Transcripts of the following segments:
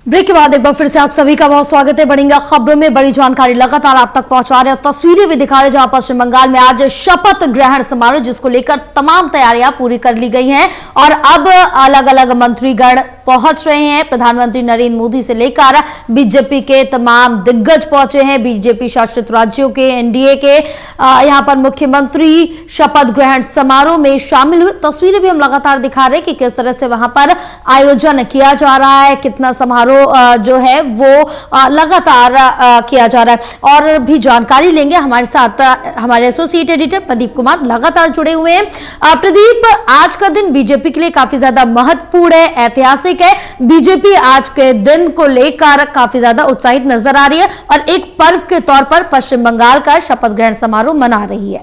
Break के बाद एक बार फिर से आप सभी का बहुत स्वागत है। बढ़ेंगे खबरों में बड़ी जानकारी लगातार आप तक पहुंचा रहे हैं, तस्वीरें भी दिखा रहे हैं जहां पश्चिम बंगाल में आज शपथ ग्रहण समारोह जिसको लेकर तमाम तैयारियां पूरी कर ली गई हैं और अब अलग अलग मंत्रीगण पहुंच रहे हैं। प्रधानमंत्री नरेंद्र मोदी से लेकर बीजेपी के तमाम दिग्गज पहुंचे हैं। बीजेपी शासित राज्यों के एनडीए के यहां पर मुख्यमंत्री शपथ ग्रहण समारोह में शामिल हुए। तस्वीरें भी हम लगातार दिखा रहे हैं कि किस तरह से वहां पर आयोजन किया जा रहा है, कितना समारोह जो है वो लगातार किया जा रहा है। और भी जानकारी लेंगे, हमारे साथ हमारे एसोसिएट एडिटर प्रदीप कुमार लगातार जुड़े हुए हैं। प्रदीप, आज का दिन बीजेपी के लिए काफी ज्यादा महत्वपूर्ण है, ऐतिहासिक है। बीजेपी आज के दिन को लेकर काफी ज्यादा उत्साहित नजर आ रही है और एक पर्व के तौर पर पश्चिम बंगाल का शपथ ग्रहण समारोह मना रही है।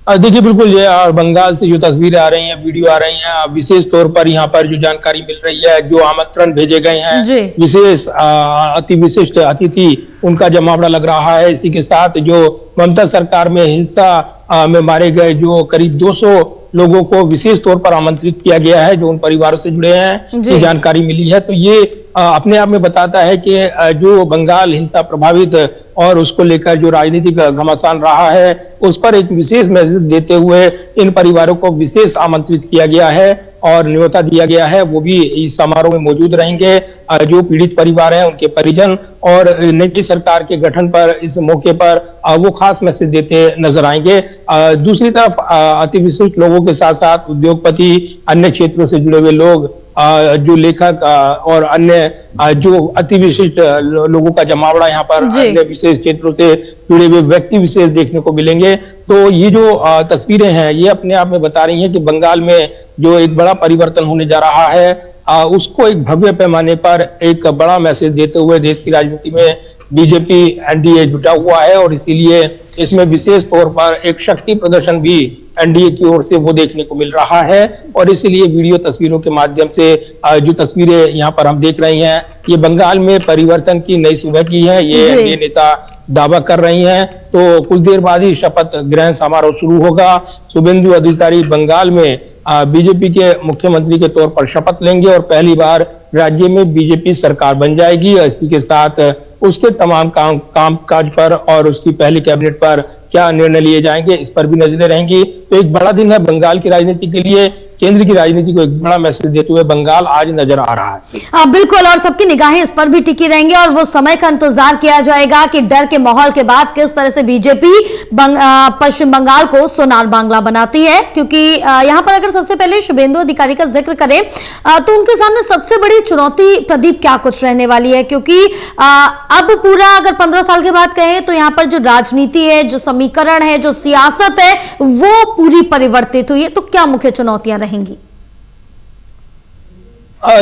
देखिए, बिल्कुल ये और बंगाल से जो तस्वीरें आ रही हैं, वीडियो आ रही हैं, विशेष तौर पर यहाँ पर जो जानकारी मिल रही है, जो आमंत्रण भेजे गए हैं, विशेष अति विशिष्ट अतिथि उनका जमावड़ा लग रहा है। इसी के साथ जो ममता सरकार में हिंसा में मारे गए जो करीब 200 लोगों को विशेष तौर पर आमंत्रित किया गया है, जो उन परिवारों से जुड़े हैं, ये जानकारी मिली है। तो ये अपने आप में बताता है कि जो बंगाल हिंसा प्रभावित और उसको लेकर जो राजनीतिक घमासान रहा है, उस पर एक विशेष मैसेज देते हुए इन परिवारों को विशेष आमंत्रित किया गया है और न्योता दिया गया है। वो भी इस समारोह में मौजूद रहेंगे। जो पीड़ित परिवार हैं, उनके परिजन और नई सरकार के गठन पर इस मौके पर वो खास मैसेज देते नजर आएंगे। दूसरी तरफ अति विशिष्ट लोगों के साथ साथ उद्योगपति, अन्य क्षेत्रों से जुड़े हुए लोग, जो लेखक और अन्य जो अति विशिष्ट लोगों का जमावड़ा यहाँ पर अन्य विशेष क्षेत्रों से जुड़े हुए व्यक्ति विशेष देखने को मिलेंगे। तो ये जो तस्वीरें हैं, ये अपने आप में बता रही हैं कि बंगाल में जो एक बड़ा परिवर्तन होने जा रहा है, उसको एक भव्य पैमाने पर एक बड़ा मैसेज देते हुए देश की राजनीति में बीजेपी एनडीए जुटा हुआ है और इसीलिए इसमें विशेष तौर पर एक शक्ति प्रदर्शन भी एनडीए की ओर से वो देखने को मिल रहा है। और इसीलिए वीडियो तस्वीरों के माध्यम से जो तस्वीरें यहाँ पर हम देख रहे हैं, ये बंगाल में परिवर्तन की नई सुबह की है, ये एनडीए नेता दावा कर रही हैं। तो कुछ देर बाद ही शपथ ग्रहण समारोह शुरू होगा। शुभेंदु अधिकारी बंगाल में बीजेपी के मुख्यमंत्री के तौर पर शपथ लेंगे और पहली बार राज्य में बीजेपी सरकार बन जाएगी। इसी के साथ उसके तमाम कामकाज पर और उसकी पहली कैबिनेट पर क्या निर्णय लिए जाएंगे, इस पर भी नजरें रहेंगी। तो एक बड़ा दिन है बंगाल की राजनीति के लिए। केंद्र की राजनीति को एक बड़ा मैसेज देते हुए बंगाल आज नजर आ रहा है। बिल्कुल, और सबकी निगाहें इस पर भी टिकी रहेंगी और वो समय का इंतजार किया जाएगा कि डर के माहौल के बाद किस तरह से बीजेपी पश्चिम बंगाल को सोनार बांग्ला बनाती है। क्योंकि यहाँ पर अगर सबसे पहले शुभेंदु अधिकारी का जिक्र करें तो उनके सामने सबसे बड़ी चुनौती प्रदीप क्या कुछ रहने वाली है, क्योंकि अब पूरा अगर 15 साल के बाद कहें तो यहाँ पर जो राजनीति है, जो समीकरण है, जो सियासत है, वो पूरी परिवर्तित हुई है। तो क्या मुख्य चुनौतियां रहेंगी?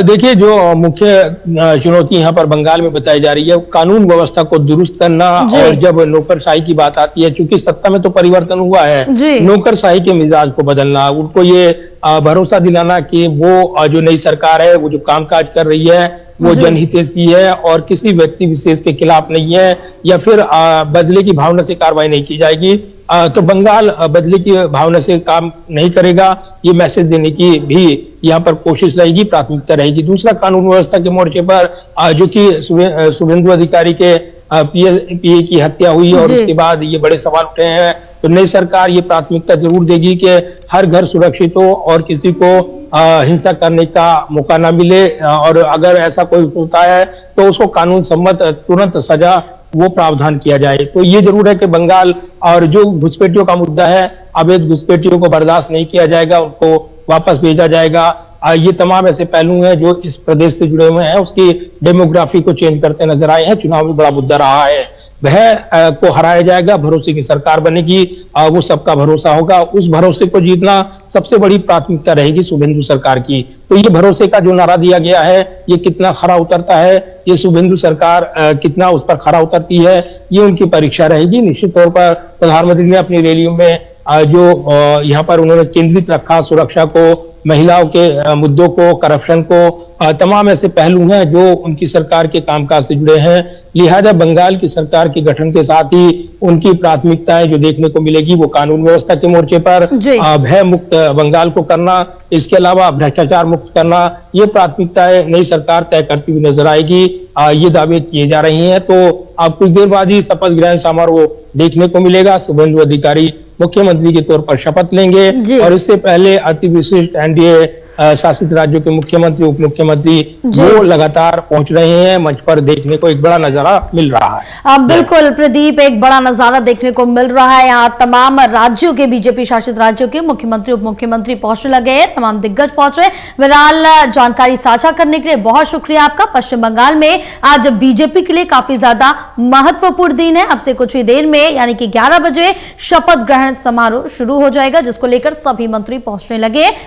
देखिए, जो मुख्य चुनौती यहाँ पर बंगाल में बताई जा रही है, कानून व्यवस्था को दुरुस्त करना। और जब नौकरशाही की बात आती है, क्योंकि सत्ता में तो परिवर्तन हुआ है, नौकरशाही के मिजाज को बदलना, उनको ये भरोसा दिलाना कि वो जो नई सरकार है, वो जो कामकाज कर रही है, वो जनहितैषी है और किसी व्यक्ति विशेष के खिलाफ नहीं है, या फिर बदले की भावना से कार्रवाई नहीं की जाएगी। तो बंगाल बदले की भावना से काम नहीं करेगा, ये मैसेज देने की भी यहाँ पर कोशिश रहेगी, प्राथमिकता रहेगी। दूसरा, कानून व्यवस्था के मोर्चे पर जो कि शुभेंदु अधिकारी के पीए की हत्या हुई और उसके बाद ये बड़े सवाल उठे हैं। तो नई सरकार ये प्राथमिकता जरूर देगी कि हर घर सुरक्षित हो और किसी को हिंसा करने का मौका ना मिले, और अगर ऐसा कोई होता है तो उसको कानून सम्मत तुरंत सजा वो प्रावधान किया जाए। तो ये जरूर है कि बंगाल और जो घुसपैठियों का मुद्दा है, अवैध घुसपैठियों को बर्दाश्त नहीं किया जाएगा, उनको वापस भेजा जाएगा। ये तमाम ऐसे पहलू हैं जो इस प्रदेश से जुड़े हुए हैं, उसकी डेमोग्राफी को चेंज करते नजर आए हैं। चुनाव में बड़ा मुद्दा रहा है, वह को हराया जाएगा, भरोसे की सरकार बनेगी, वो सबका भरोसा होगा। उस भरोसे को जीतना सबसे बड़ी प्राथमिकता रहेगी शुभेंदु सरकार की। तो ये भरोसे का जो नारा दिया गया है, ये कितना खरा उतरता है, ये शुभेंदु सरकार कितना उस पर खरा उतरती है, ये उनकी परीक्षा रहेगी। निश्चित तौर पर प्रधानमंत्री ने अपनी रैलियों में जो यहाँ पर उन्होंने केंद्रित रखा सुरक्षा को, महिलाओं के मुद्दों को, करप्शन को, तमाम ऐसे पहलू हैं जो उनकी सरकार के कामकाज से जुड़े हैं। लिहाजा बंगाल की सरकार के गठन के साथ ही उनकी प्राथमिकताएं जो देखने को मिलेगी वो कानून व्यवस्था के मोर्चे पर भय मुक्त बंगाल को करना, इसके अलावा भ्रष्टाचार मुक्त करना, ये प्राथमिकताएं नई सरकार तय करती हुई नजर आएगी। ये दावे किए जा रही हैं। तो अब कुछ देर बाद ही शपथ ग्रहण समारोह देखने को मिलेगा। शुभेंदु अधिकारी मुख्यमंत्री के तौर पर शपथ लेंगे और इससे पहले अति विशिष्ट एनडीए शासित राज्यों के मुख्यमंत्री, उप मुख्यमंत्री वो लगातार पहुंच रहे हैं। मंच पर देखने को एक बड़ा नजारा मिल रहा है। बिल्कुल प्रदीप, एक बड़ा नजारा देखने को मिल रहा है। यहाँ तमाम राज्यों के, बीजेपी शासित राज्यों के मुख्यमंत्री, उप मुख्यमंत्री पहुंचने लगे हैं, तमाम दिग्गज पहुंच रहे। बहरहाल जानकारी साझा करने के लिए बहुत शुक्रिया आपका। पश्चिम बंगाल में आज बीजेपी के लिए काफी ज्यादा महत्वपूर्ण दिन है। अब से कुछ ही देर में यानी कि 11 बजे शपथ ग्रहण समारोह शुरू हो जाएगा, जिसको लेकर सभी मंत्री पहुंचने लगे।